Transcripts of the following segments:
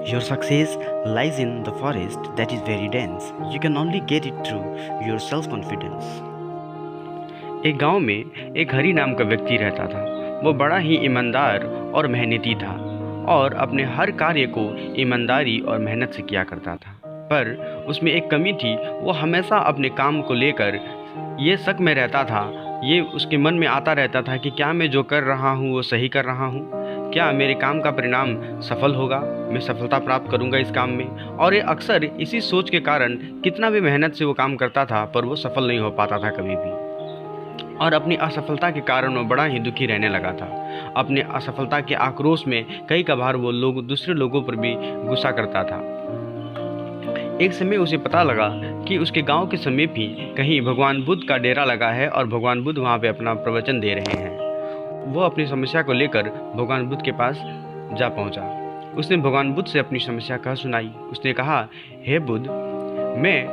Your success lies in the forest that is very dense. You can only get it through your self-confidence. एक गांव में एक हरी नाम का व्यक्ति रहता था। वो बड़ा ही ईमानदार और मेहनती था और अपने हर कार्य को ईमानदारी और मेहनत से किया करता था। पर उसमें एक कमी थी, वो हमेशा अपने काम को लेकर ये शक में रहता था। ये उसके मन में आता रहता था कि क्या मैं जो कर रहा हूँ वो सही कर रहा हूँ, क्या मेरे काम का परिणाम सफल होगा, मैं सफलता प्राप्त करूंगा इस काम में। और ये अक्सर इसी सोच के कारण कितना भी मेहनत से वो काम करता था पर वो सफल नहीं हो पाता था कभी भी। और अपनी असफलता के कारण वो बड़ा ही दुखी रहने लगा था। अपने असफलता के आक्रोश में कई कभार वो दूसरे लोगों पर भी गुस्सा करता था। एक समय उसे पता लगा कि उसके गांव के समीप ही कहीं भगवान बुद्ध का डेरा लगा है और भगवान बुद्ध वहां पे अपना प्रवचन दे रहे हैं। वो अपनी समस्या को लेकर भगवान बुद्ध के पास जा पहुंचा। उसने भगवान बुद्ध से अपनी समस्या कह सुनाई। उसने कहा, हे बुद्ध, मैं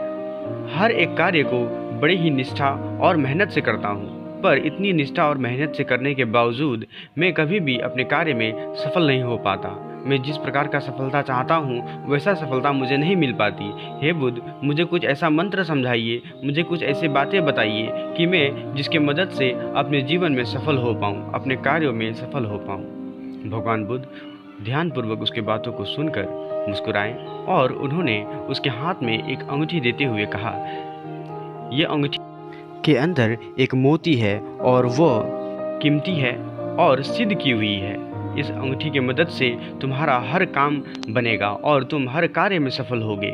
हर एक कार्य को बड़ी ही निष्ठा और मेहनत से करता हूँ, पर इतनी निष्ठा और मेहनत से करने के बावजूद मैं कभी भी अपने कार्य में सफल नहीं हो पाता। मैं जिस प्रकार का सफलता चाहता हूँ वैसा सफलता मुझे नहीं मिल पाती। हे बुद्ध, मुझे कुछ ऐसा मंत्र समझाइए, मुझे कुछ ऐसी बातें बताइए कि मैं जिसके मदद से अपने जीवन में सफल हो पाऊँ, अपने कार्यों में सफल हो पाऊँ। भगवान बुद्ध ध्यानपूर्वक उसके बातों को सुनकर मुस्कुराए और उन्होंने उसके हाथ में एक अंगूठी देते हुए कहा, यह अंगूठी के अंदर एक मोती है और वो कीमती है और सिद्ध की हुई है। इस अंगूठी की मदद से तुम्हारा हर काम बनेगा और तुम हर कार्य में सफल होगे।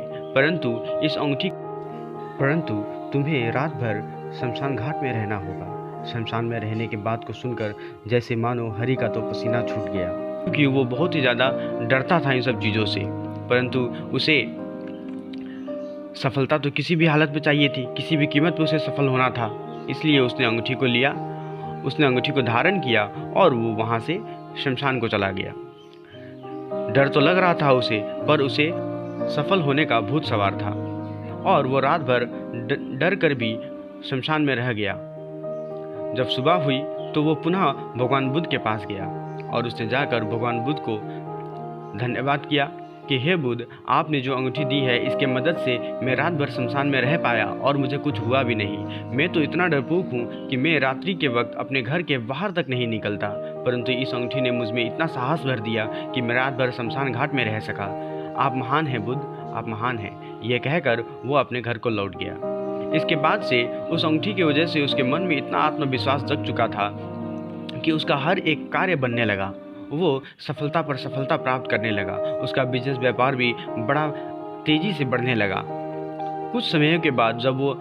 परंतु तुम्हें रात भर शमशान घाट में रहना होगा। शमशान में रहने की बात को सुनकर जैसे मानो हरि का तो पसीना छूट गया, क्योंकि वो बहुत ही ज़्यादा डरता था इन सब चीज़ों से। परंतु उसे सफलता तो किसी भी हालत में चाहिए थी, किसी भी कीमत पर उसे सफल होना था। इसलिए उसने अंगूठी को लिया, उसने अंगूठी को धारण किया और वो वहाँ से शमशान को चला गया। डर तो लग रहा था उसे, पर उसे सफल होने का भूत सवार था और वो रात भर डर कर भी शमशान में रह गया। जब सुबह हुई तो वो पुनः भगवान बुद्ध के पास गया और उसने जाकर भगवान बुद्ध को धन्यवाद किया कि हे बुद्ध, आपने जो अंगूठी दी है इसके मदद से मैं रात भर शमशान में रह पाया और मुझे कुछ हुआ भी नहीं। मैं तो इतना डरपोक हूँ कि मैं रात्रि के वक्त अपने घर के बाहर तक नहीं निकलता, परंतु इस अंगूठी ने मुझ में इतना साहस भर दिया कि मैं रात भर शमशान घाट में रह सका। आप महान हैं बुद्ध, आप महान हैं। ये कहकर वो अपने घर को लौट गया। इसके बाद से उस अंगूठी की वजह से उसके मन में इतना आत्मविश्वास जग चुका था कि उसका हर एक कार्य बनने लगा। वो सफलता पर सफलता प्राप्त करने लगा। उसका बिजनेस व्यापार भी बड़ा तेज़ी से बढ़ने लगा। कुछ समय के बाद जब वो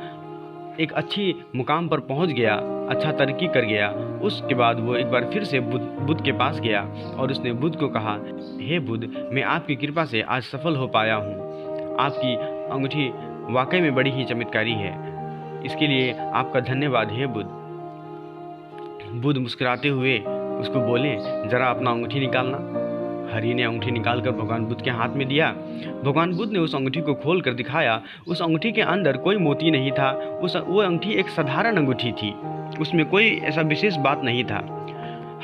एक अच्छी मुकाम पर पहुंच गया, अच्छा तरक्की कर गया, उसके बाद वो एक बार फिर से बुद्ध के पास गया और उसने बुद्ध को कहा, हे बुद्ध, मैं आपकी कृपा से आज सफल हो पाया हूँ। आपकी अंगूठी वाकई में बड़ी ही चमत्कारी है, इसके लिए आपका धन्यवाद हे बुद्ध। बुद्ध मुस्कुराते हुए उसको बोले, जरा अपना अंगूठी निकालना। हरि ने अंगूठी निकालकर भगवान बुद्ध के हाथ में दिया। भगवान बुद्ध ने उस अंगूठी को खोल कर दिखाया। उस अंगूठी के अंदर कोई मोती नहीं था। वो अंगूठी एक साधारण अंगूठी थी, उसमें कोई ऐसा विशेष बात नहीं था।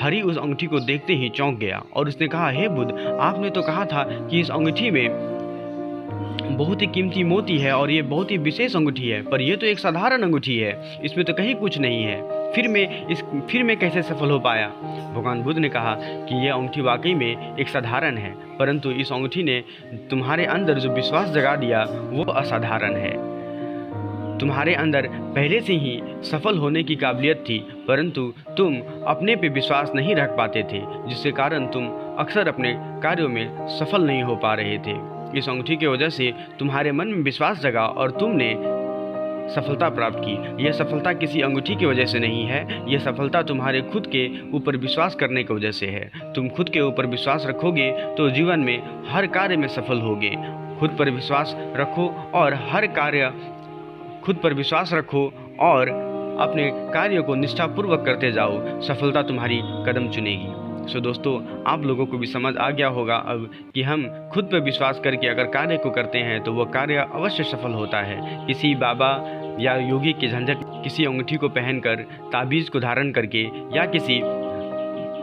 हरि उस अंगूठी को देखते ही चौंक गया और उसने कहा, हे बुद्ध, आपने तो कहा था कि इस अंगूठी में बहुत ही कीमती मोती है और ये बहुत ही विशेष अंगूठी है, पर यह तो एक साधारण अंगूठी है, इसमें तो कहीं कुछ नहीं है। फिर मैं कैसे सफल हो पाया? भगवान बुद्ध ने कहा कि यह अंगूठी वाकई में एक साधारण है, परंतु इस अंगूठी ने तुम्हारे अंदर जो विश्वास जगा दिया वो असाधारण है। तुम्हारे अंदर पहले से ही सफल होने की काबिलियत थी, परंतु तुम अपने पे विश्वास नहीं रख पाते थे, जिसके कारण तुम अक्सर अपने कार्यों में सफल नहीं हो पा रहे थे। इस अंगूठी की वजह से तुम्हारे मन में विश्वास जगा और तुमने सफलता प्राप्त की। यह सफलता किसी अंगूठी की वजह से नहीं है, यह सफलता तुम्हारे खुद के ऊपर विश्वास करने की वजह से है। तुम खुद के ऊपर विश्वास रखोगे तो जीवन में हर कार्य में सफल होगे। खुद पर विश्वास रखो और हर कार्य खुद पर विश्वास रखो और अपने कार्यों को निष्ठापूर्वक करते जाओ, सफलता तुम्हारी कदम चुनेगी। सो दोस्तों, आप लोगों को भी समझ आ गया होगा अब कि हम खुद पर विश्वास करके अगर कार्य को करते हैं तो वह कार्य अवश्य सफल होता है। किसी बाबा या योगी के झंझट, किसी अंगूठी को पहनकर, ताबीज़ को धारण करके या किसी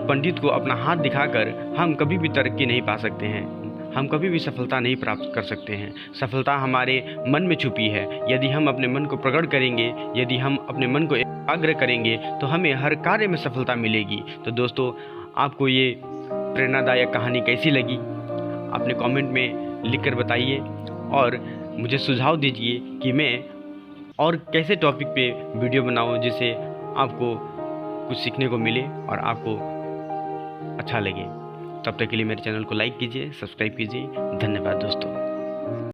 पंडित को अपना हाथ दिखाकर हम कभी भी तरक्की नहीं पा सकते हैं। हम कभी भी सफलता नहीं प्राप्त कर सकते हैं। सफलता हमारे मन में छुपी है। यदि हम अपने मन को प्रकट करेंगे, यदि हम अपने मन को एकाग्र करेंगे तो हमें हर कार्य में सफलता मिलेगी। तो दोस्तों, आपको ये प्रेरणादायक कहानी कैसी लगी अपने कमेंट में लिखकर बताइए और मुझे सुझाव दीजिए कि मैं और कैसे टॉपिक पे वीडियो बनाऊं जिससे आपको कुछ सीखने को मिले और आपको अच्छा लगे। तब तक के लिए मेरे चैनल को लाइक कीजिए, सब्सक्राइब कीजिए। धन्यवाद दोस्तों।